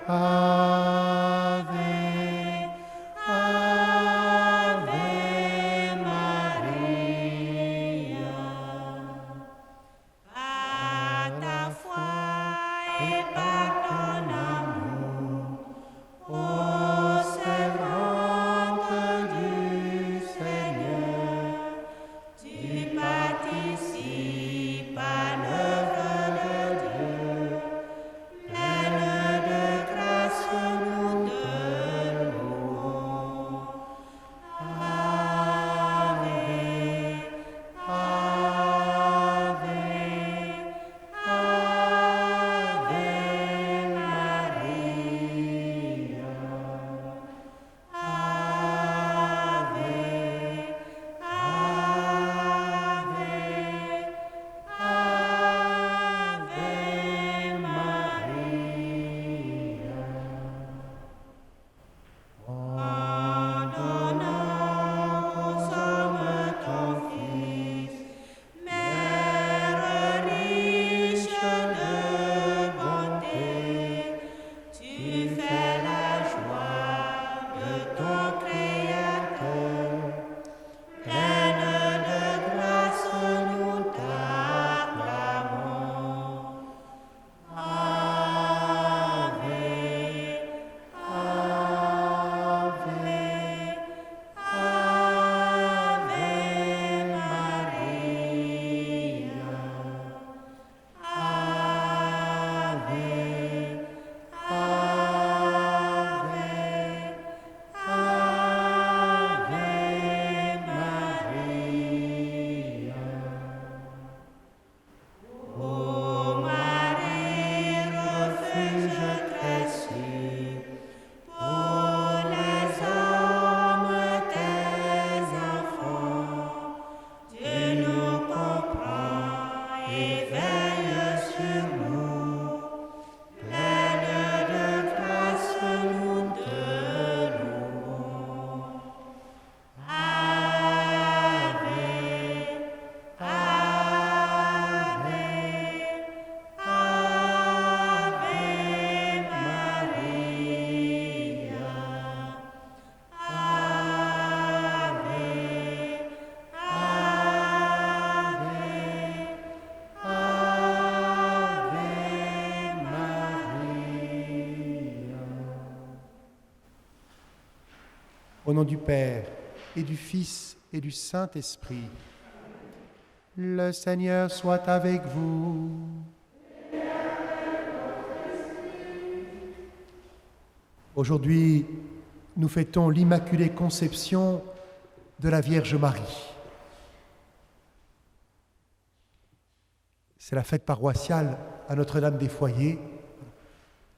Ave, Ave Maria. Par ta foi et par ton amour, ô servante du Seigneur, tu participes à l'œuvre de Dieu. Pleine de grâce, nous te louons. Ave, Ave, Ave Maria. Ave, Ave Maria. En donnant aux hommes ton Fils, Mère riche de bonté, tu fais la joie de ton Créateur. Pleine de grâce, nous t'acclamons. Ave, Ave, Ave Maria. Ave, Ave, Ave Maria. Ô Marie, refuge très sûr, pour les hommes tes enfants, Dieu nous comprend et veille sur nous. Pleine de grâce, nous te louons. Ave, Ave, Ave Maria. Ave, Ave Maria. Au nom du Père, et du Fils, et du Saint-Esprit, le Seigneur soit avec vous. Aujourd'hui, nous fêtons l'Immaculée Conception de la Vierge Marie. C'est la fête paroissiale à Notre-Dame des Foyers.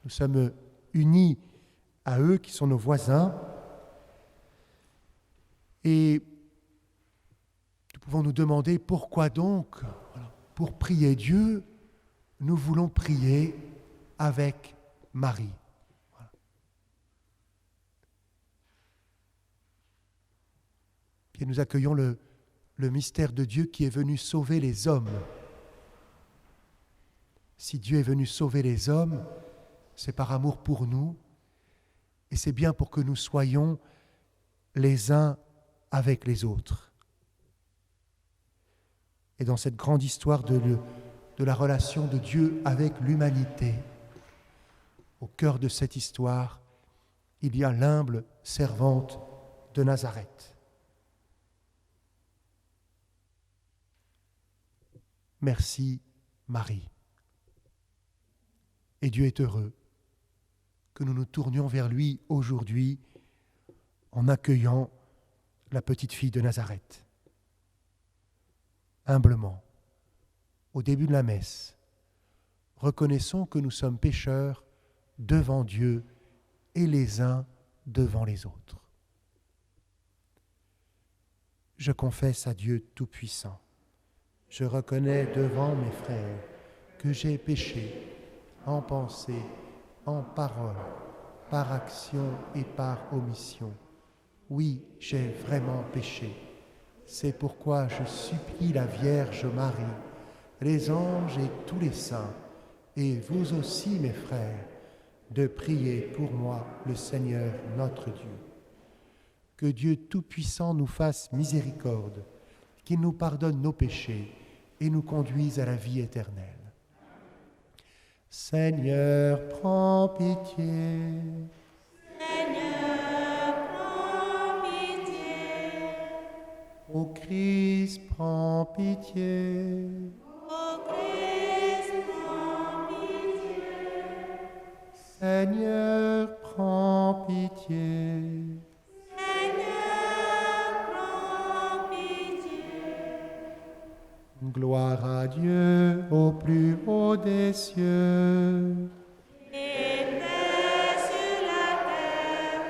Nous sommes unis à eux qui sont nos voisins. Et nous pouvons nous demander pourquoi donc, pour prier Dieu, nous voulons prier avec Marie. Et nous accueillons le mystère de Dieu qui est venu sauver les hommes. Si Dieu est venu sauver les hommes, c'est par amour pour nous, et c'est bien pour que nous soyons les uns avec les autres. Et dans cette grande histoire de la relation de Dieu avec l'humanité, au cœur de cette histoire, il y a l'humble servante de Nazareth. Merci Marie. Et Dieu est heureux que nous nous tournions vers lui aujourd'hui en accueillant la petite fille de Nazareth. Humblement, au début de la messe, reconnaissons que nous sommes pécheurs devant Dieu et les uns devant les autres. Je confesse à Dieu Tout-Puissant. Je reconnais devant mes frères que j'ai péché en pensée, en parole, par action et par omission. Oui, j'ai vraiment péché. C'est pourquoi je supplie la Vierge Marie, les anges et tous les saints, et vous aussi, mes frères, de prier pour moi le Seigneur notre Dieu. Que Dieu Tout-Puissant nous fasse miséricorde, qu'il nous pardonne nos péchés et nous conduise à la vie éternelle. Seigneur, prends pitié. Seigneur, prends pitié. Ô Christ, prends pitié. Ô Christ, prends pitié. Seigneur, prends pitié. Seigneur, prends pitié. Gloire à Dieu au plus haut des cieux. Et paix sur la terre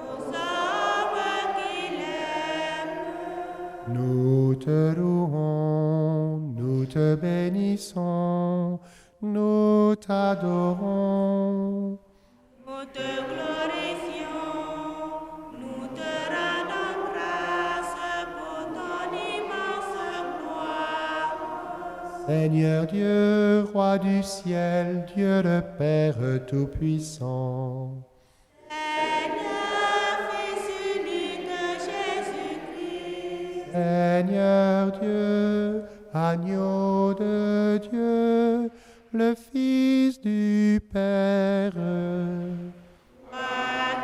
aux hommes qui l'aiment. Nous te louons, nous te bénissons, nous t'adorons. Nous te glorifions, nous te rendons grâce pour ton immense gloire. Seigneur Dieu, Roi du ciel, Dieu le Père Tout-Puissant. Seigneur, Fils unique de Jésus-Christ. Seigneur Dieu, agneau de Dieu, le Fils du Père. Toi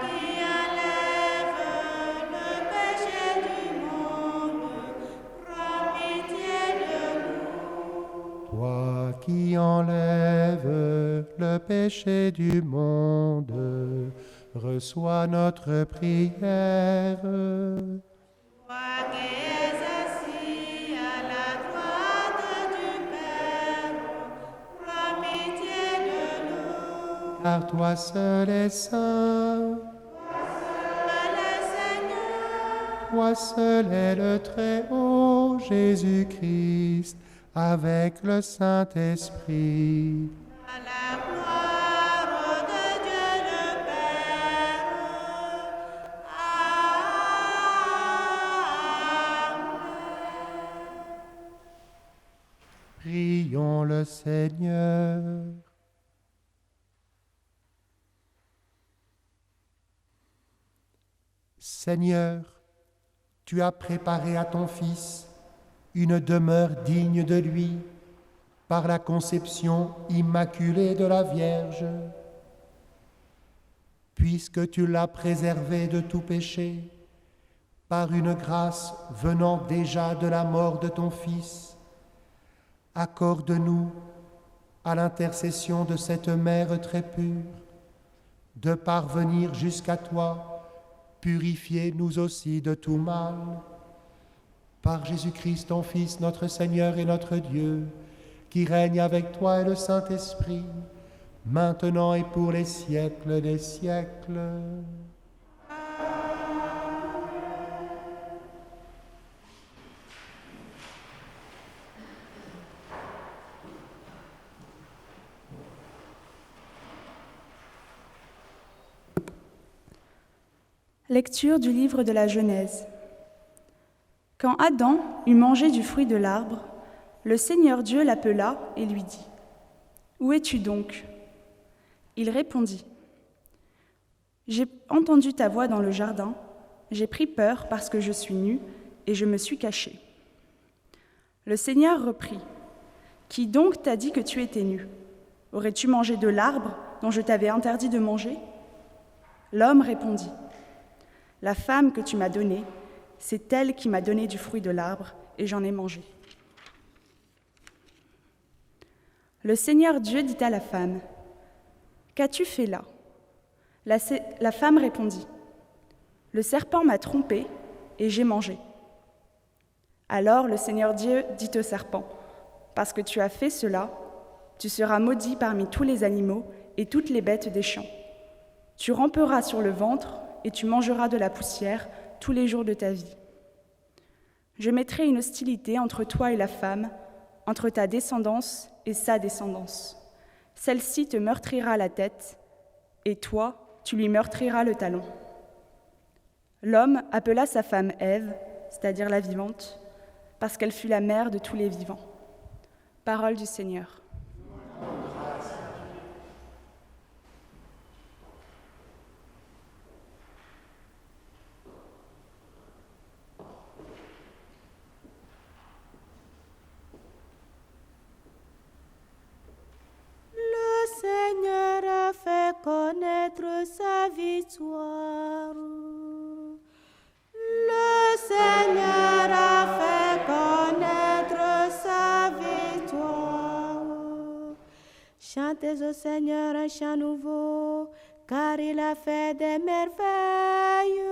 qui enlèves le péché du monde, prends pitié de nous. Toi qui enlèves le péché du monde, reçois notre prière. Toi qui es assis à la droite du Père, prends pitié de nous. Car toi seul es saint, Seul est Seigneur, toi seul est le Très-Haut Jésus-Christ, avec le Saint-Esprit. à la gloire de Dieu le Père. Amen. Prions le Seigneur. Seigneur, tu as préparé à ton Fils une demeure digne de lui par la conception immaculée de la Vierge. Puisque tu l'as préservé de tout péché, par une grâce venant déjà de la mort de ton Fils, accorde-nous, à l'intercession de cette Mère très pure, de parvenir jusqu'à toi, purifier nous aussi de tout mal. Par Jésus-Christ, ton Fils, notre Seigneur et notre Dieu, qui règne avec toi et le Saint-Esprit, maintenant et pour les siècles des siècles. Lecture du livre de la Genèse. Quand Adam eut mangé du fruit de l'arbre, le Seigneur Dieu l'appela et lui dit : « Où es-tu donc ? » Il répondit : « J'ai entendu ta voix dans le jardin, j'ai pris peur parce que je suis nu et je me suis caché. » Le Seigneur reprit : « Qui donc t'a dit que tu étais nu ? Aurais-tu mangé de l'arbre dont je t'avais interdit de manger ? » L'homme répondit : « La femme que tu m'as donnée, c'est elle qui m'a donné du fruit de l'arbre, et j'en ai mangé. » Le Seigneur Dieu dit à la femme : « Qu'as-tu fait là ? » La femme répondit : « Le serpent m'a trompée, et j'ai mangé. » Alors le Seigneur Dieu dit au serpent : « Parce que tu as fait cela, tu seras maudit parmi tous les animaux et toutes les bêtes des champs. Tu ramperas sur le ventre, et tu mangeras de la poussière tous les jours de ta vie. Je mettrai une hostilité entre toi et la femme, entre ta descendance et sa descendance. Celle-ci te meurtrira la tête, et toi, tu lui meurtriras le talon. » L'homme appela sa femme Ève, c'est-à-dire la vivante, parce qu'elle fut la mère de tous les vivants. Parole du Seigneur. Seigneur un chant nouveau, car il a fait des merveilles.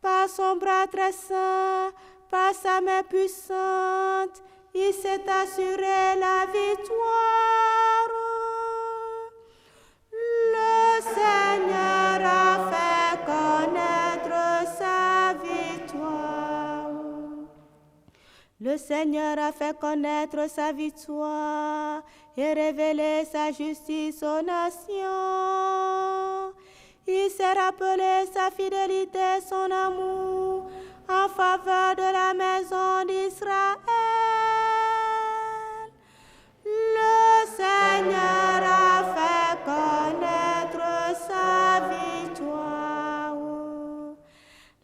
Par son bras très saint, par sa main puissante, il s'est assuré la victoire. Le Seigneur a fait connaître sa victoire. Le Seigneur a fait connaître sa victoire et révélé sa justice aux nations. Il s'est rappelé sa fidélité, son amour en faveur de la maison d'Israël. Le Seigneur a fait connaître sa victoire.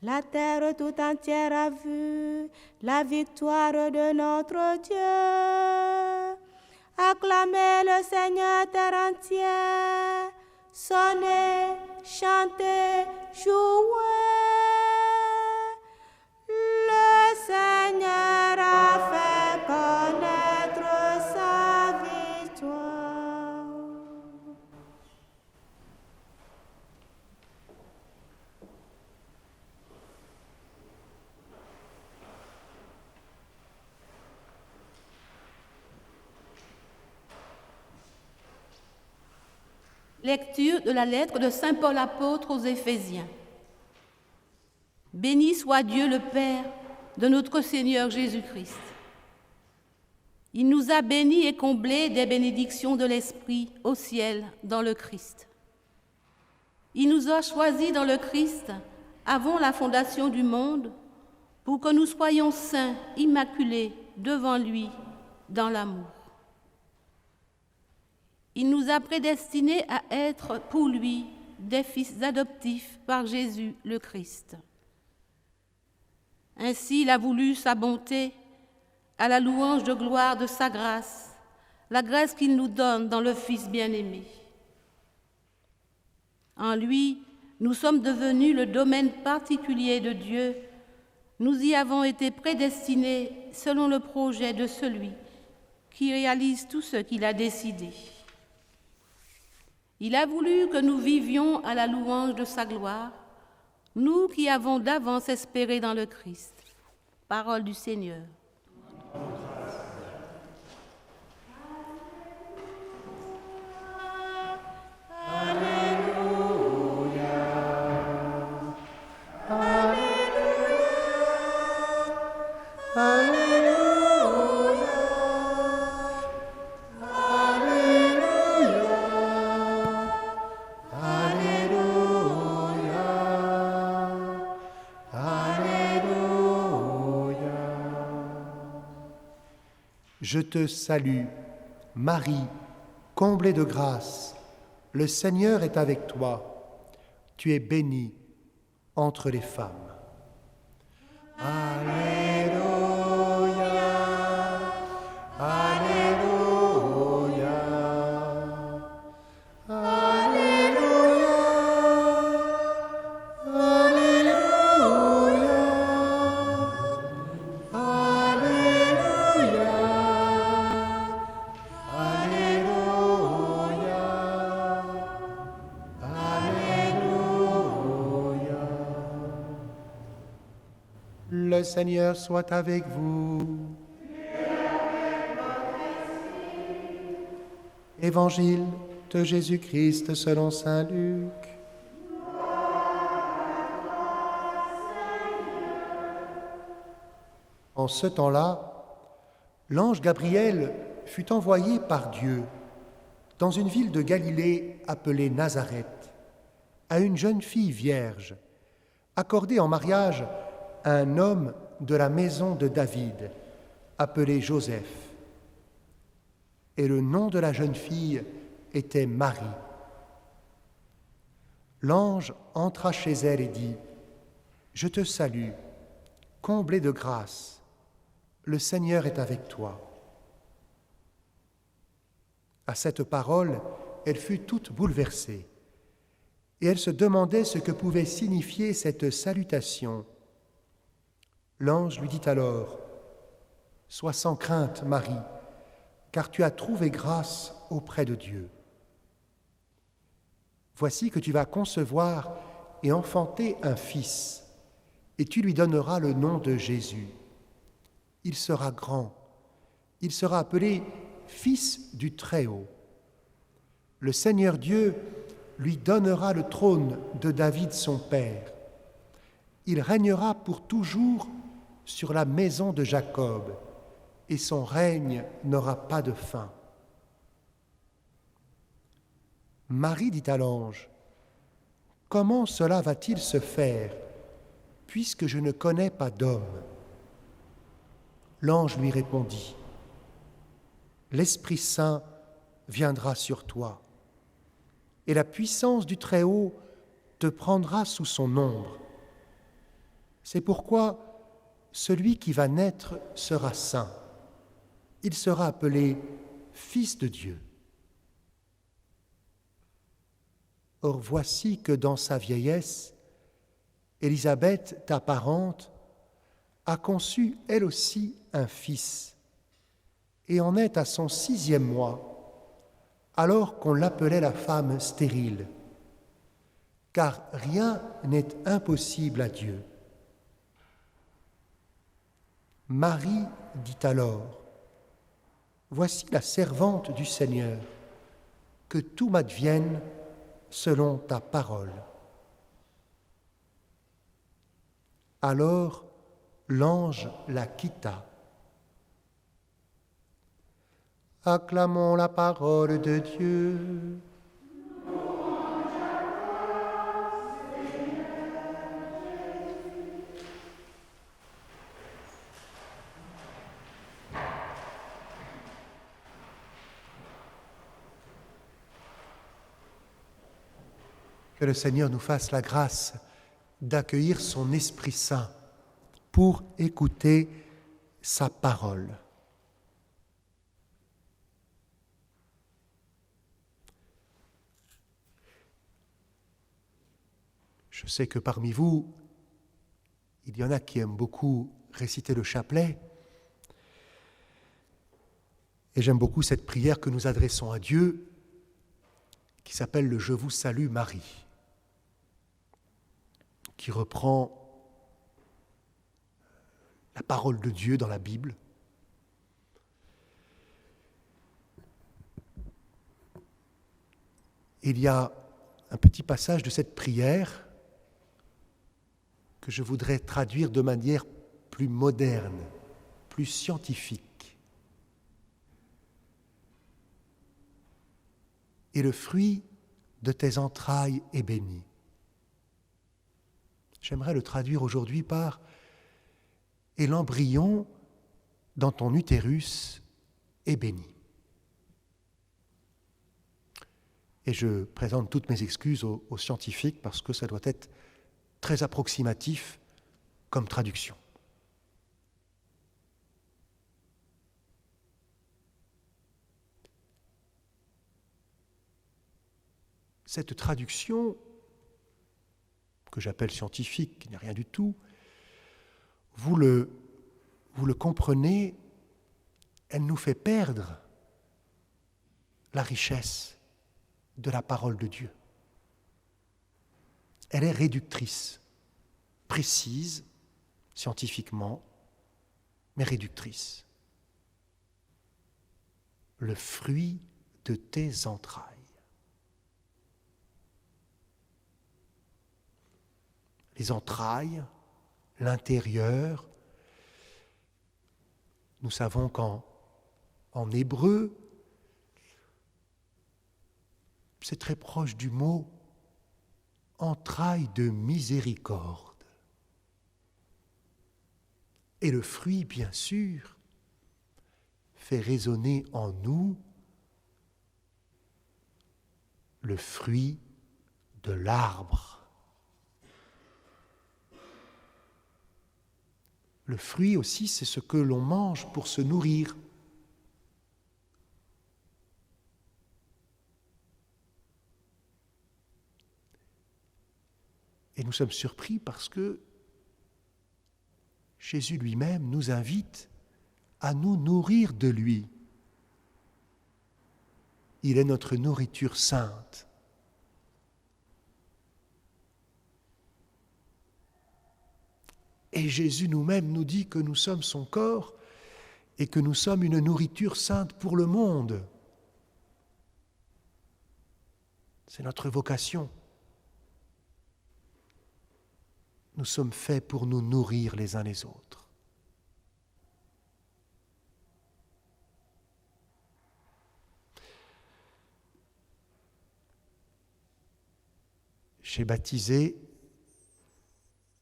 La terre tout entière a vu la victoire de notre Dieu. Acclamez le Seigneur terre entière, sonnez, chantez, jouez. Le Seigneur a fait connaître sa victoire. Lecture de la lettre de saint Paul apôtre aux Éphésiens. Béni soit Dieu le Père de notre Seigneur Jésus-Christ. Il nous a bénis et comblés des bénédictions de l'Esprit au ciel dans le Christ. Il nous a choisis dans le Christ avant la fondation du monde pour que nous soyons saints, immaculés devant lui dans l'amour. Il nous a prédestinés à être pour lui des fils adoptifs par Jésus le Christ. Ainsi, il a voulu sa bonté à la louange de gloire de sa grâce, la grâce qu'il nous donne dans le Fils bien-aimé. En lui, nous sommes devenus le domaine particulier de Dieu. Nous y avons été prédestinés selon le projet de celui qui réalise tout ce qu'il a décidé. Il a voulu que nous vivions à la louange de sa gloire, nous qui avons d'avance espéré dans le Christ. Parole du Seigneur. Je te salue, Marie, comblée de grâce. Le Seigneur est avec toi. Tu es bénie entre les femmes. Alléluia, Alléluia, Alléluia, Alléluia, Alléluia, Alléluia, Alléluia. Le Seigneur soit avec vous. Évangile de Jésus-Christ selon saint Luc. En ce temps-là, l'ange Gabriel fut envoyé par Dieu dans une ville de Galilée appelée Nazareth, à une jeune fille vierge, accordée en mariage à un homme de la maison de David, appelé Joseph. Et le nom de la jeune fille était Marie. L'ange entra chez elle et dit : « Je te salue, comblée de grâce, le Seigneur est avec toi. » À cette parole, elle fut toute bouleversée, et elle se demandait ce que pouvait signifier cette salutation. L'ange lui dit alors : « Sois sans crainte, Marie, car tu as trouvé grâce auprès de Dieu. Voici que tu vas concevoir et enfanter un fils, et tu lui donneras le nom de Jésus. Il sera grand, il sera appelé Fils du Très-Haut. Le Seigneur Dieu lui donnera le trône de David son père. Il régnera pour toujours sur la maison de Jacob, et son règne n'aura pas de fin. Marie dit à l'ange, « Comment cela va-t-il se faire, puisque je ne connais pas d'homme ?» L'ange lui répondit, « L'Esprit Saint viendra sur toi, et la puissance du Très-Haut te prendra sous son ombre. C'est pourquoi celui qui va naître sera saint. Il sera appelé Fils de Dieu. Or voici que dans sa vieillesse, Élisabeth, ta parente, a conçu elle aussi un fils, et en est à son 6e mois, alors qu'on l'appelait la femme stérile, car rien n'est impossible à Dieu. Marie dit alors, « Voici la servante du Seigneur, que tout m'advienne selon ta parole. » Alors l'ange la quitta. Acclamons la parole de Dieu. Que le Seigneur nous fasse la grâce d'accueillir son Esprit Saint pour écouter sa parole. Je sais que parmi vous, il y en a qui aiment beaucoup réciter le chapelet, et j'aime beaucoup cette prière que nous adressons à Dieu, qui s'appelle le « Je vous salue Marie », qui reprend la parole de Dieu dans la Bible. Il y a un petit passage de cette prière que je voudrais traduire de manière plus moderne, plus scientifique. « Et le fruit de tes entrailles est béni. » J'aimerais le traduire aujourd'hui par « Et l'embryon dans ton utérus est béni. » Et je présente toutes mes excuses aux scientifiques parce que ça doit être très approximatif comme traduction. Cette traduction, que j'appelle scientifique, qui n'est rien du tout, vous le comprenez, elle nous fait perdre la richesse de la parole de Dieu. Elle est réductrice, précise, scientifiquement, mais réductrice. Le fruit de tes entrailles. Les entrailles, l'intérieur. Nous savons qu'en hébreu, c'est très proche du mot entrailles de miséricorde. Et le fruit, bien sûr, fait résonner en nous le fruit de l'arbre. Le fruit aussi, c'est ce que l'on mange pour se nourrir. Et nous sommes surpris parce que Jésus lui-même nous invite à nous nourrir de lui. Il est notre nourriture sainte. Et Jésus nous-mêmes nous dit que nous sommes son corps et que nous sommes une nourriture sainte pour le monde. C'est notre vocation. Nous sommes faits pour nous nourrir les uns les autres. J'ai baptisé,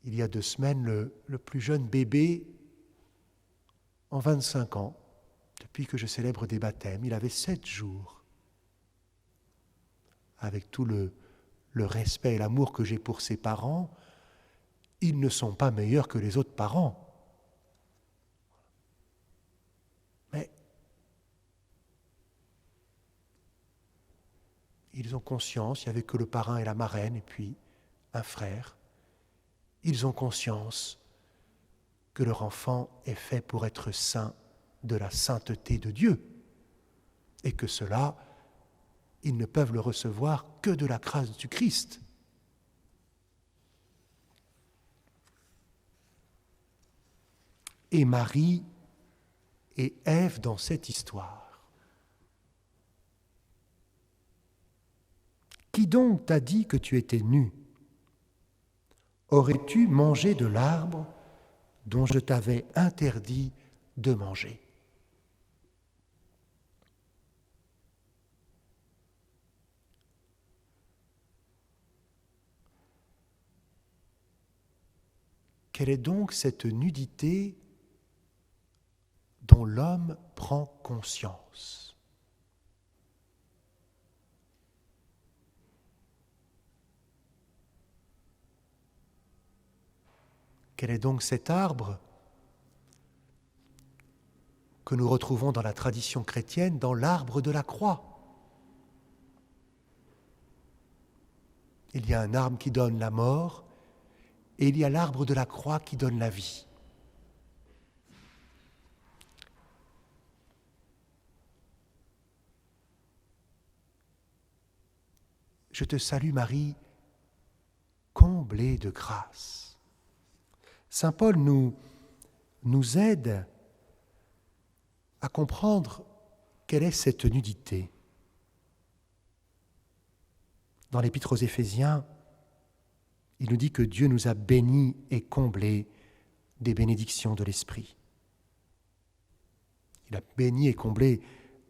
il y a 2 semaines, le plus jeune bébé en 25 ans, depuis que je célèbre des baptêmes. Il avait 7 jours. Avec tout le respect et l'amour que j'ai pour ses parents, ils ne sont pas meilleurs que les autres parents. Mais ils ont conscience, il n'y avait que le parrain et la marraine, et puis un frère. Ils ont conscience que leur enfant est fait pour être saint de la sainteté de Dieu, et que cela, ils ne peuvent le recevoir que de la grâce du Christ. Et Marie et Ève dans cette histoire. Qui donc t'a dit que tu étais nu ? Aurais-tu mangé de l'arbre dont je t'avais interdit de manger ? Quelle est donc cette nudité dont l'homme prend conscience ? Quel est donc cet arbre que nous retrouvons dans la tradition chrétienne, dans l'arbre de la croix ? Il y a un arbre qui donne la mort, et il y a l'arbre de la croix qui donne la vie. Je te salue Marie, comblée de grâce. Saint Paul nous aide à comprendre quelle est cette nudité. Dans l'Épître aux Éphésiens, il nous dit que Dieu nous a bénis et comblés des bénédictions de l'Esprit. Il a béni et comblé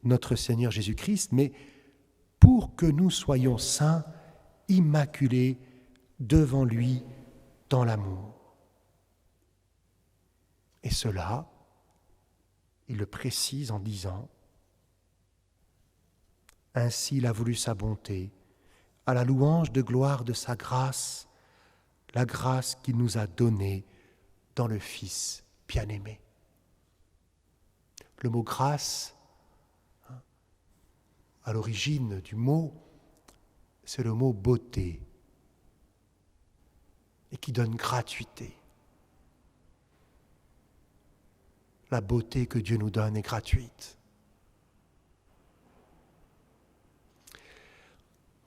notre Seigneur Jésus-Christ, mais pour que nous soyons saints, immaculés devant lui dans l'amour. Et cela, il le précise en disant « Ainsi il a voulu sa bonté, à la louange de gloire de sa grâce, la grâce qu'il nous a donnée dans le Fils bien-aimé. » Le mot « grâce », à l'origine du mot, c'est le mot « beauté » et qui donne gratuité. La beauté que Dieu nous donne est gratuite.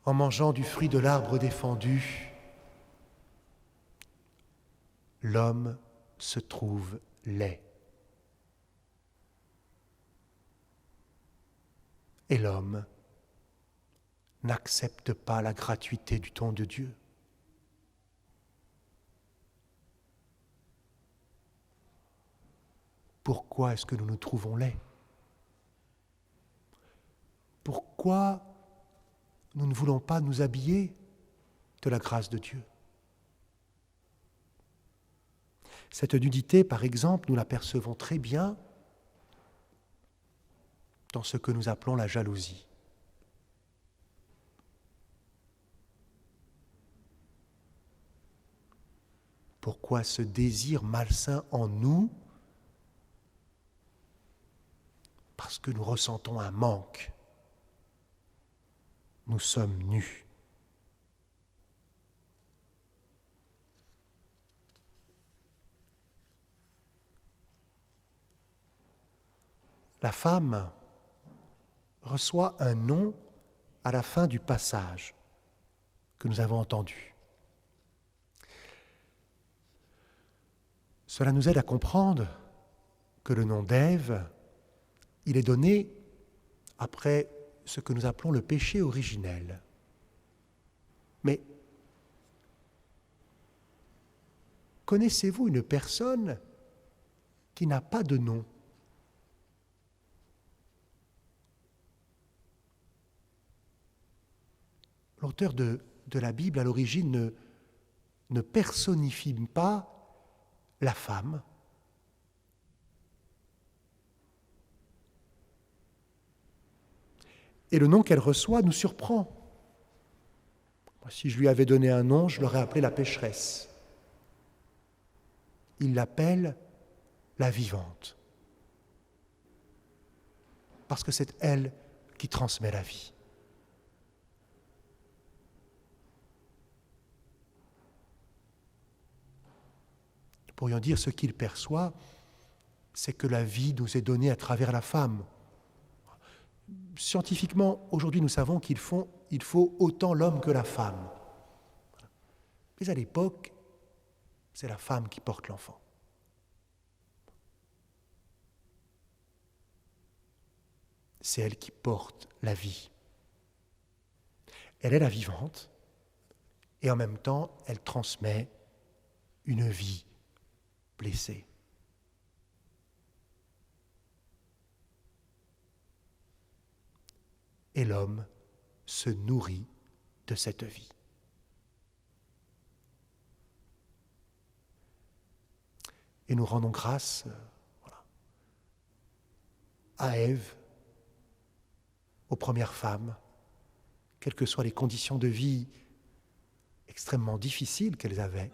En mangeant du fruit de l'arbre défendu, l'homme se trouve laid. Et l'homme n'accepte pas la gratuité du don de Dieu. Pourquoi est-ce que nous nous trouvons laids ? Pourquoi nous ne voulons pas nous habiller de la grâce de Dieu ? Cette nudité, par exemple, nous l'apercevons très bien dans ce que nous appelons la jalousie. Pourquoi ce désir malsain en nous ? Parce que nous ressentons un manque. Nous sommes nus. La femme reçoit un nom à la fin du passage que nous avons entendu. Cela nous aide à comprendre que le nom d'Ève, il est donné après ce que nous appelons le péché originel. Mais connaissez-vous une personne qui n'a pas de nom ? L'auteur de la Bible, à l'origine, ne personnifie pas la femme. Et le nom qu'elle reçoit nous surprend. Moi, si je lui avais donné un nom, je l'aurais appelée la pécheresse. Il l'appelle la vivante. Parce que c'est elle qui transmet la vie. Nous pourrions dire ce qu'il perçoit, c'est que la vie nous est donnée à travers la femme. Scientifiquement, aujourd'hui, nous savons qu'il faut autant l'homme que la femme. Mais à l'époque, c'est la femme qui porte l'enfant. C'est elle qui porte la vie. Elle est la vivante et en même temps, elle transmet une vie blessée. Et l'homme se nourrit de cette vie. Et nous rendons grâce à Ève, aux premières femmes, quelles que soient les conditions de vie extrêmement difficiles qu'elles avaient,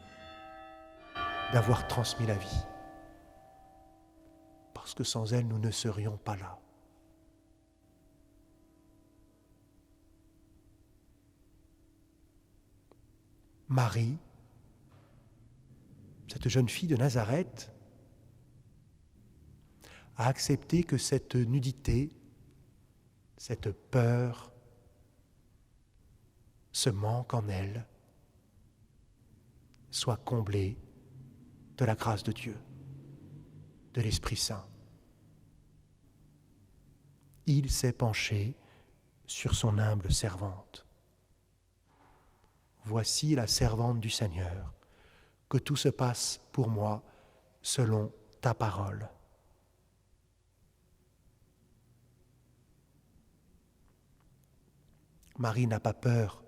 d'avoir transmis la vie. Parce que sans elles, nous ne serions pas là. Marie, cette jeune fille de Nazareth, a accepté que cette nudité, cette peur, ce manque en elle, soit comblée de la grâce de Dieu, de l'Esprit Saint. Il s'est penché sur son humble servante. Voici la servante du Seigneur, que tout se passe pour moi selon ta parole. Marie n'a pas peur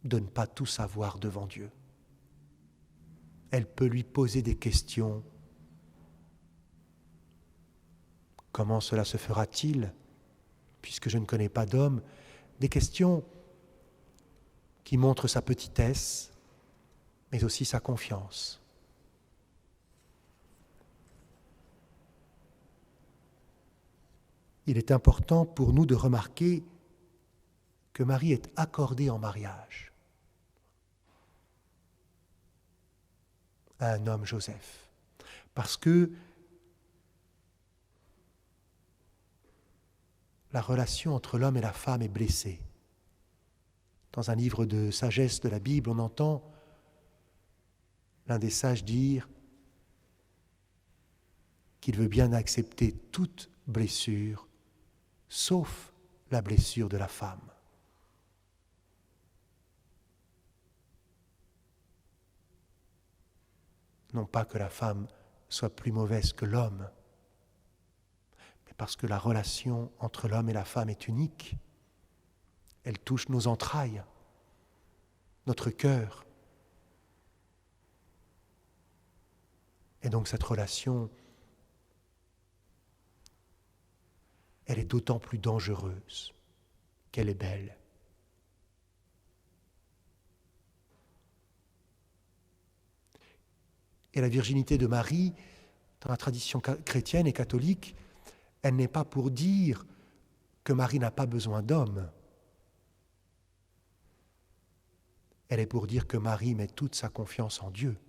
de ne pas tout savoir devant Dieu. Elle peut lui poser des questions. Comment cela se fera-t-il, puisque je ne connais pas d'homme? Des questions qui montrent sa petitesse, mais aussi sa confiance. Il est important pour nous de remarquer que Marie est accordée en mariage à un homme, Joseph, parce que la relation entre l'homme et la femme est blessée. Dans un livre de sagesse de la Bible, on entend l'un des sages dire qu'il veut bien accepter toute blessure, sauf la blessure de la femme. Non pas que la femme soit plus mauvaise que l'homme, mais parce que la relation entre l'homme et la femme est unique. Elle touche nos entrailles, notre cœur. Et donc cette relation, elle est d'autant plus dangereuse qu'elle est belle. Et la virginité de Marie, dans la tradition chrétienne et catholique, elle n'est pas pour dire que Marie n'a pas besoin d'homme. Elle est pour dire que Marie met toute sa confiance en Dieu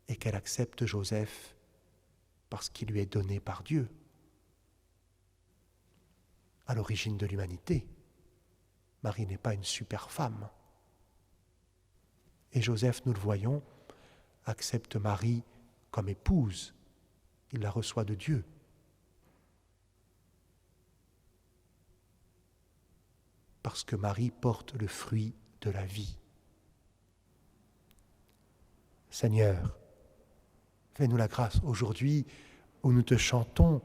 et qu'elle accepte Joseph parce qu'il lui est donné par Dieu. à l'origine de l'humanité. Marie n'est pas une super femme. Et Joseph, nous le voyons, accepte Marie comme épouse. Il la reçoit de Dieu. Parce que Marie porte le fruit de la vie. Seigneur, fais-nous la grâce aujourd'hui où nous te chantons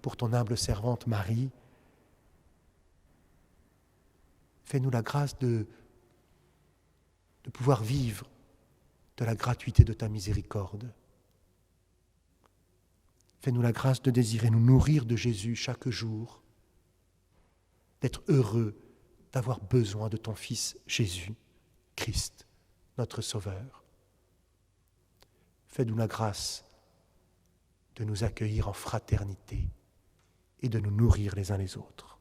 pour ton humble servante Marie. Fais-nous la grâce de pouvoir vivre de la gratuité de ta miséricorde. Fais-nous la grâce de désirer nous nourrir de Jésus chaque jour, d'être heureux d'avoir besoin de ton Fils Jésus, Christ, notre Sauveur. Fais-nous la grâce de nous accueillir en fraternité et de nous nourrir les uns les autres.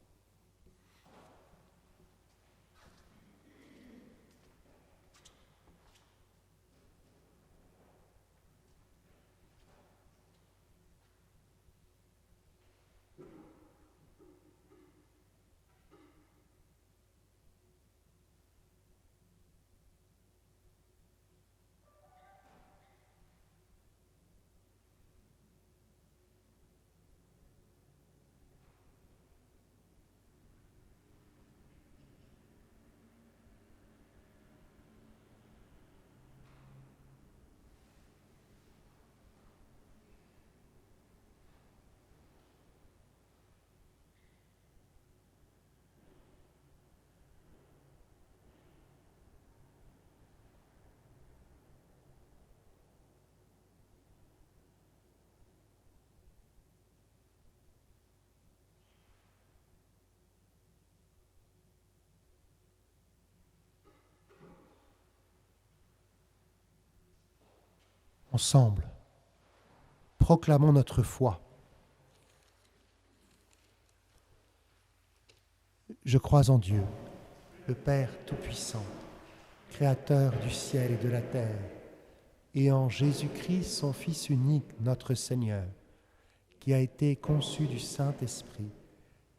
Ensemble, proclamons notre foi. Je crois en Dieu, le Père Tout-Puissant, Créateur du ciel et de la terre, et en Jésus-Christ, son Fils unique, notre Seigneur, qui a été conçu du Saint-Esprit,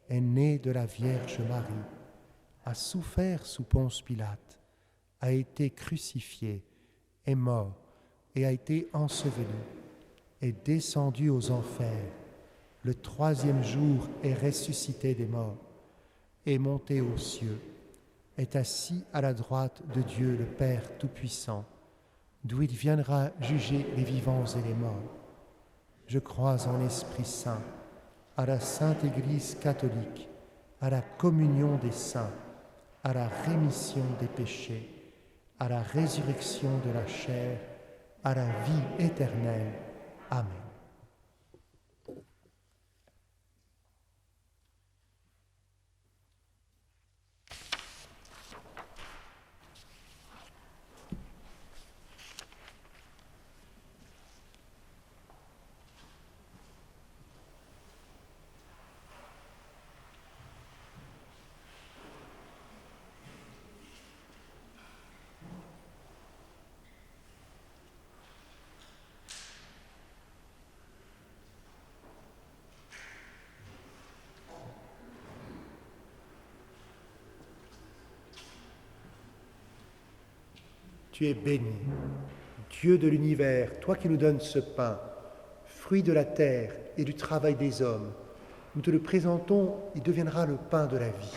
est né de la Vierge Marie, a souffert sous Ponce Pilate, a été crucifié, est mort, et a été enseveli, est descendu aux enfers, le troisième jour est ressuscité des morts, est monté aux cieux, est assis à la droite de Dieu le Père Tout-Puissant, d'où il viendra juger les vivants et les morts. Je crois en l'Esprit Saint, à la Sainte Église catholique, à la communion des saints, à la rémission des péchés, à la résurrection de la chair, à la vie éternelle. Amen. Tu es béni, Dieu de l'univers, toi qui nous donnes ce pain, fruit de la terre et du travail des hommes. Nous te le présentons, il deviendra le pain de la vie.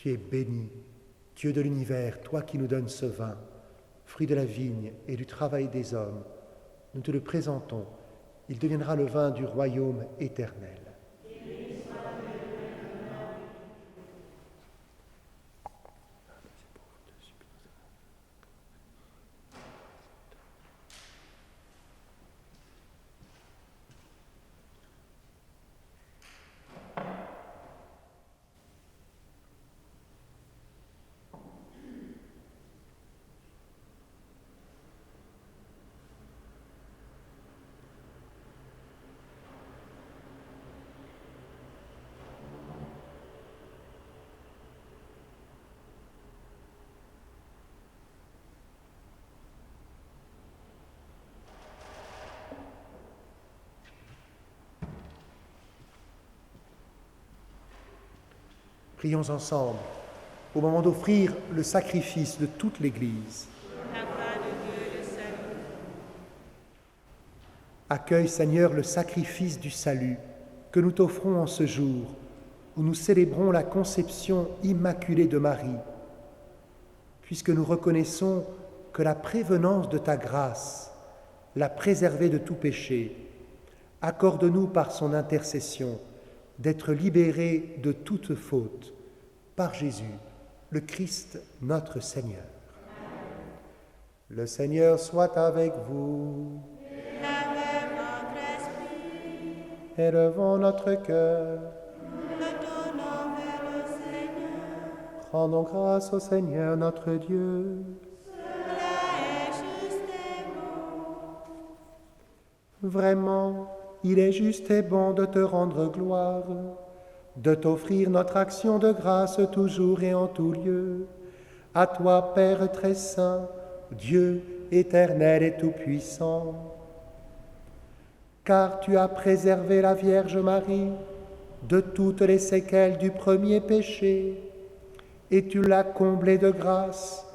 Tu es béni, Dieu de l'univers, toi qui nous donnes ce vin, fruit de la vigne et du travail des hommes. Nous te le présentons, il deviendra le vin du royaume éternel. Prions ensemble au moment d'offrir le sacrifice de toute l'Église. Accueille, Seigneur, le sacrifice du salut que nous t'offrons en ce jour où nous célébrons la conception immaculée de Marie. Puisque nous reconnaissons que la prévenance de ta grâce l'a préservée de tout péché, accorde-nous par son intercession d'être libérés de toute faute par Jésus, le Christ notre Seigneur. Le Seigneur soit avec vous. Élevons notre cœur. Rendons grâce au Seigneur notre Dieu. Vraiment, il est juste et bon de te rendre gloire, de t'offrir notre action de grâce toujours et en tout lieu. À toi, Père très saint, Dieu éternel et tout-puissant. Car tu as préservé la Vierge Marie de toutes les séquelles du premier péché, et tu l'as comblée de grâce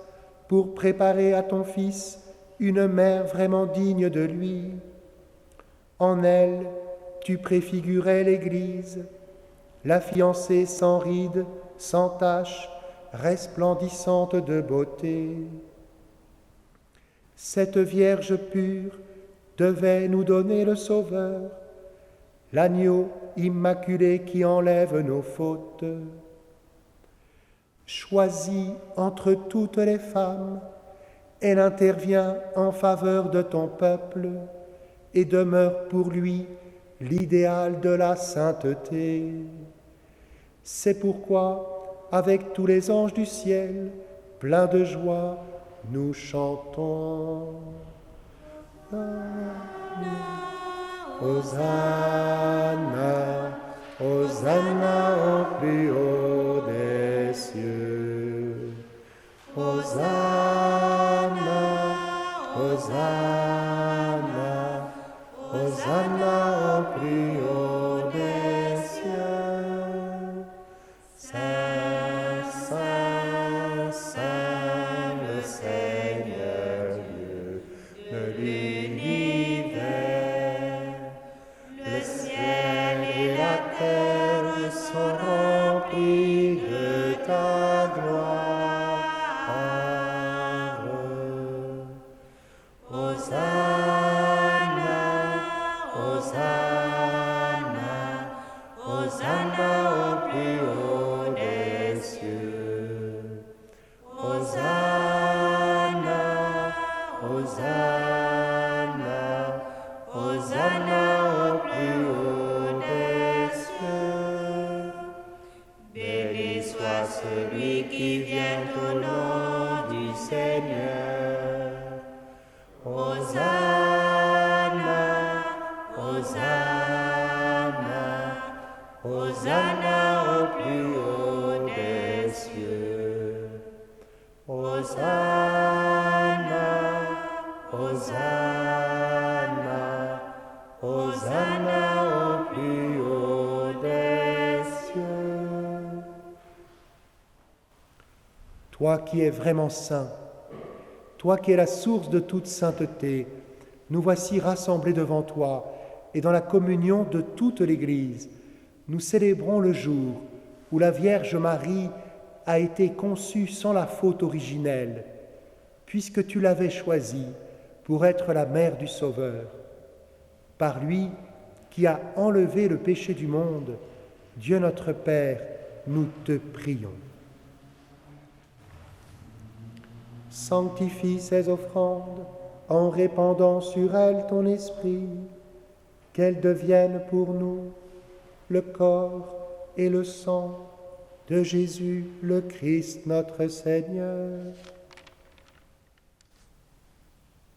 pour préparer à ton Fils une mère vraiment digne de lui. En elle, tu préfigurais l'Église, la fiancée sans rides, sans tache, resplendissante de beauté. Cette Vierge pure devait nous donner le Sauveur, l'agneau immaculé qui enlève nos fautes. Choisie entre toutes les femmes, elle intervient en faveur de ton peuple et demeure pour lui l'idéal de la sainteté. C'est pourquoi, avec tous les anges du ciel, pleins de joie, nous chantons. Hosanna, Hosanna au plus haut des cieux. Hosanna, Hosanna, Hosanna au plus haut des cieux. Saint, Saint, Saint, le Seigneur Dieu de l'univers. Le ciel et la terre sont remplis de ta gloire. Hosanna, Hosanna, Hosanna au plus haut des cieux. Hosanna, Hosanna, Hosanna au plus haut des cieux. Béni soit celui qui vient au nom du Seigneur. Hosanna, Hosanna, Hosanna au plus haut des cieux. Hosanna, Hosanna, Hosanna au plus haut des cieux. Toi qui es vraiment saint, toi qui es la source de toute sainteté, nous voici rassemblés devant toi et dans la communion de toute l'Église. Nous célébrons le jour où la Vierge Marie a été conçue sans la faute originelle, puisque tu l'avais choisie pour être la mère du Sauveur. Par lui, qui a enlevé le péché du monde, Dieu notre Père, nous te prions. Sanctifie ces offrandes en répandant sur elles ton esprit, qu'elles deviennent pour nous le corps et le sang de Jésus le Christ notre Seigneur.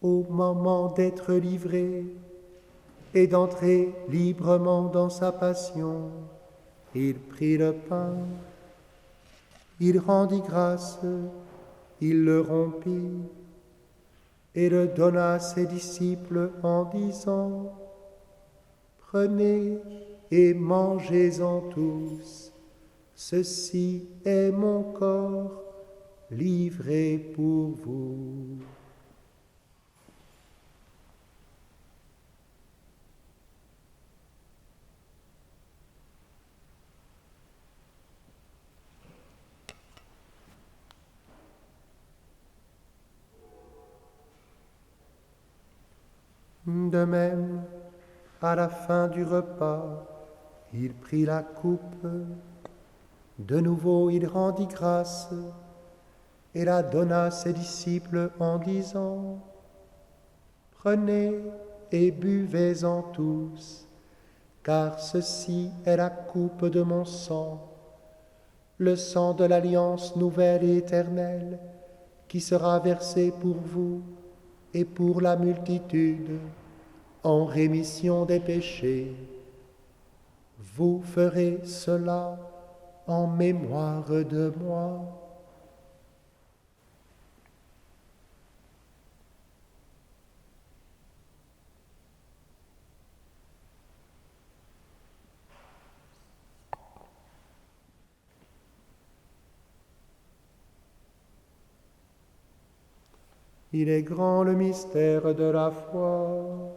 Au moment d'être livré et d'entrer librement dans sa passion, il prit le pain, il rendit grâce, il le rompit et le donna à ses disciples en disant : Prenez et mangez-en tous, Ceci est mon corps livré pour vous. De même, à la fin du repas, il prit la coupe. De nouveau, il rendit grâce et la donna à ses disciples en disant : « Prenez et buvez-en tous, car ceci est la coupe de mon sang, le sang de l'alliance nouvelle et éternelle, qui sera versé pour vous et pour la multitude, en rémission des péchés. Vous ferez cela en mémoire de moi. » Il est grand le mystère de la foi.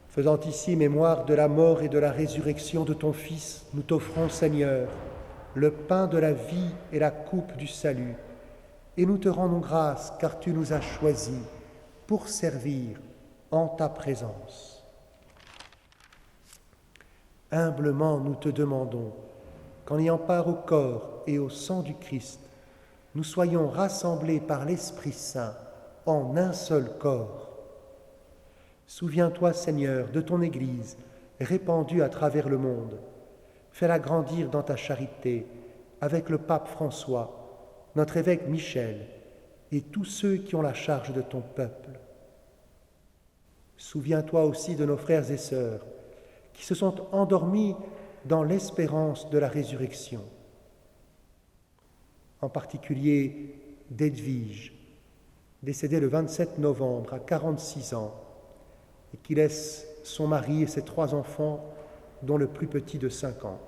Faisant ici mémoire de la mort et de la résurrection de ton Fils, nous t'offrons, Seigneur, le pain de la vie et la coupe du salut, et nous te rendons grâce car tu nous as choisis pour servir en ta présence. Humblement, nous te demandons qu'en ayant part au corps et au sang du Christ, nous soyons rassemblés par l'Esprit Saint en un seul corps. Souviens-toi, Seigneur, de ton Église répandue à travers le monde. Fais-la grandir dans ta charité avec le pape François, notre évêque Michel et tous ceux qui ont la charge de ton peuple. Souviens-toi aussi de nos frères et sœurs qui se sont endormis dans l'espérance de la résurrection. En particulier d'Edwige, décédée le 27 novembre à 46 ans, et qui laisse son mari et ses 3 enfants, dont le plus petit de 5 ans.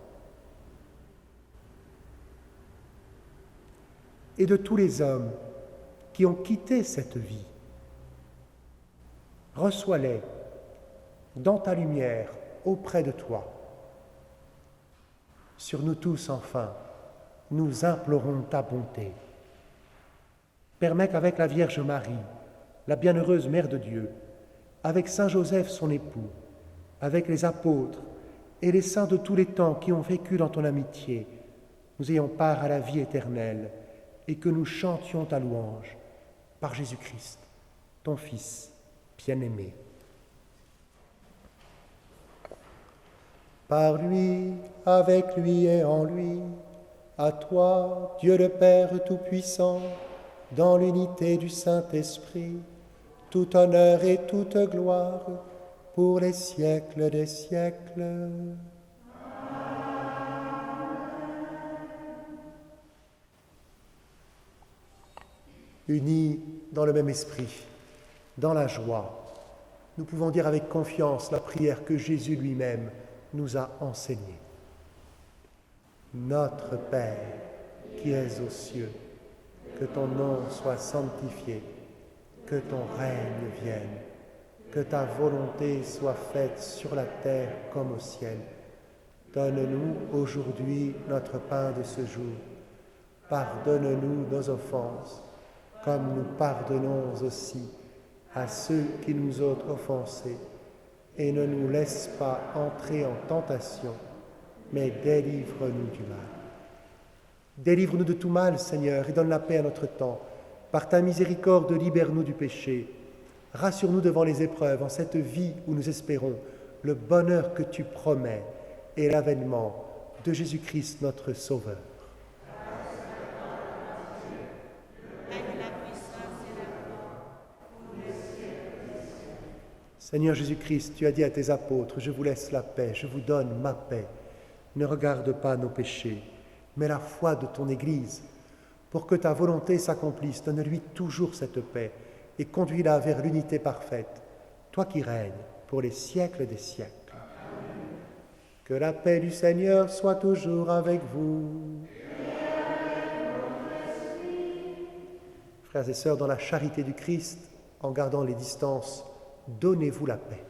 Et de tous les hommes qui ont quitté cette vie. Reçois-les dans ta lumière auprès de toi. Sur nous tous, enfin, nous implorons ta bonté. Permets qu'avec la Vierge Marie, la bienheureuse Mère de Dieu, avec Saint Joseph son époux, avec les apôtres et les saints de tous les temps qui ont vécu dans ton amitié, nous ayons part à la vie éternelle et que nous chantions ta louange par Jésus-Christ, ton Fils bien-aimé. Par lui, avec lui et en lui, à toi, Dieu le Père Tout-Puissant, dans l'unité du Saint-Esprit, tout honneur et toute gloire pour les siècles des siècles. Unis dans le même esprit, dans la joie, nous pouvons dire avec confiance la prière que Jésus lui-même nous a enseignée. Notre Père, qui es aux cieux, que ton nom soit sanctifié, que ton règne vienne, que ta volonté soit faite sur la terre comme au ciel. Donne-nous aujourd'hui notre pain de ce jour. Pardonne-nous nos offenses, comme nous pardonnons aussi à ceux qui nous ont offensés. Et ne nous laisse pas entrer en tentation, mais délivre-nous du mal. Délivre-nous de tout mal, Seigneur, et donne la paix à notre temps. Par ta miséricorde, libère-nous du péché. Rassure-nous devant les épreuves, en cette vie où nous espérons le bonheur que tu promets et l'avènement de Jésus-Christ, notre Sauveur. Seigneur Jésus-Christ, tu as dit à tes apôtres, je vous laisse la paix, je vous donne ma paix. Ne regarde pas nos péchés, mais la foi de ton Église. Pour que ta volonté s'accomplisse, donne-lui toujours cette paix et conduis-la vers l'unité parfaite, toi qui règnes pour les siècles des siècles. Que la paix du Seigneur soit toujours avec vous. Frères et sœurs, dans la charité du Christ, en gardant les distances, donnez-vous la paix.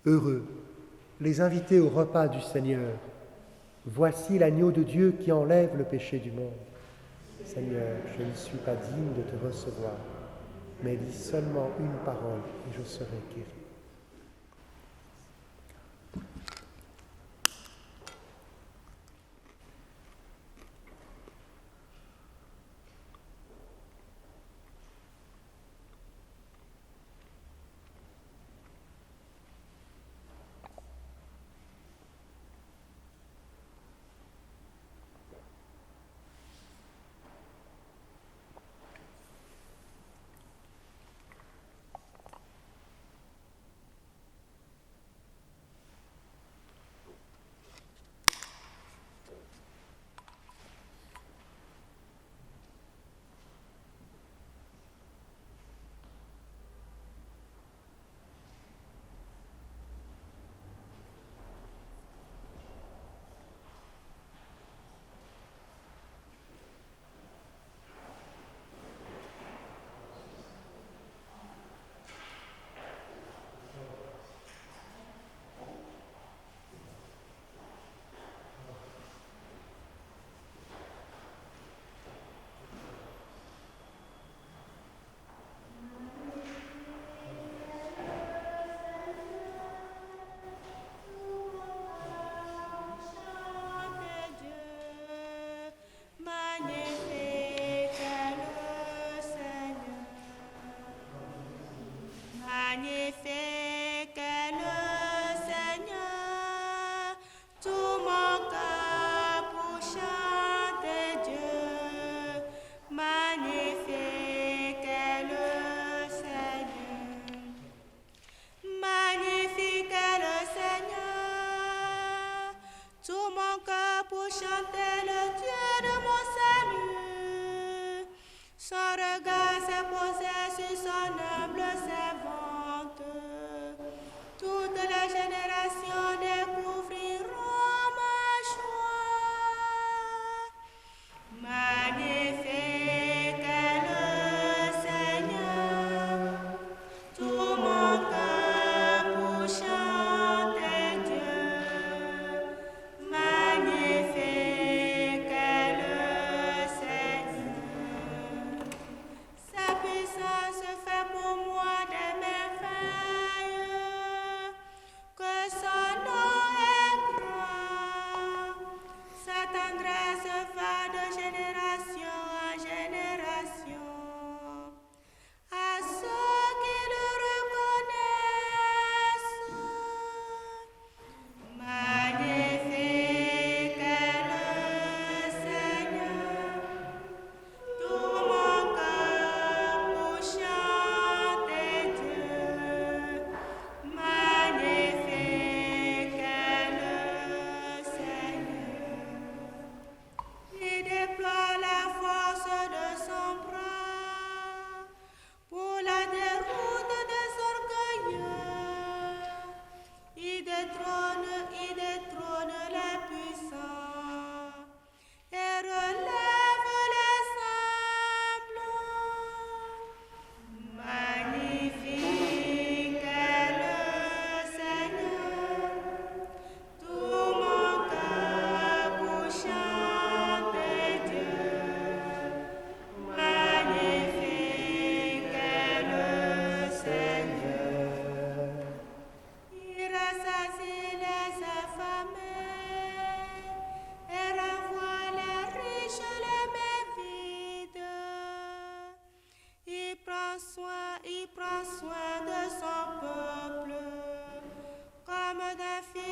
Heureux, les invités au repas du Seigneur. Voici l'agneau de Dieu qui enlève le péché du monde. Seigneur, je ne suis pas digne de te recevoir, mais dis seulement une parole et je serai guéri. Magnifique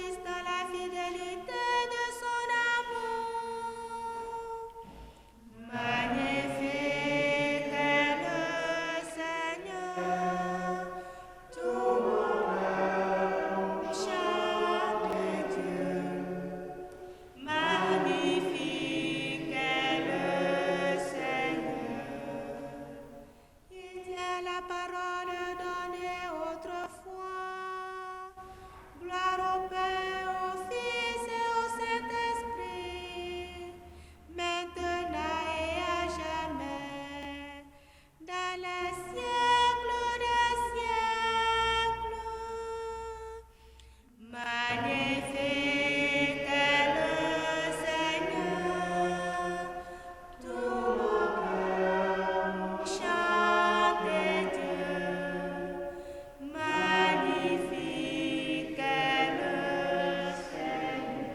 Fils dans la fidélité de son amour. Magnifique est le Seigneur, tout mon cœur chante Dieu. Magnifique est le Seigneur. Il tient la parole donnée autrefois. Gloire au Père, au Fils et au Saint-Esprit, maintenant et à jamais, dans les siècles des siècles. Magnifique est le Seigneur, tout mon cœur chante Dieu. Magnifique est le Seigneur.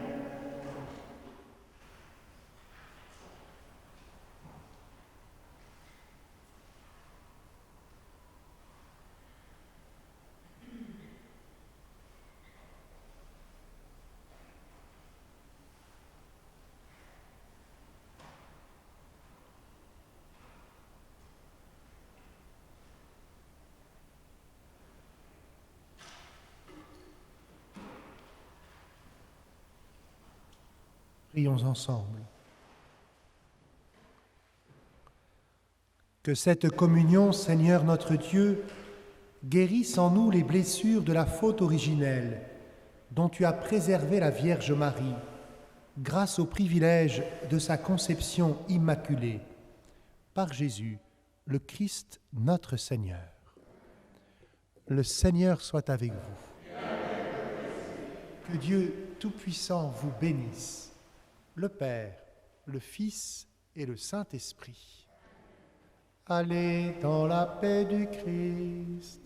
Prions ensemble. Que cette communion, Seigneur notre Dieu, guérisse en nous les blessures de la faute originelle, dont tu as préservé la Vierge Marie, grâce au privilège de sa conception immaculée, par Jésus, le Christ notre Seigneur. Le Seigneur soit avec vous. Que Dieu Tout-Puissant vous bénisse, le Père, le Fils et le Saint-Esprit. Allez dans la paix du Christ.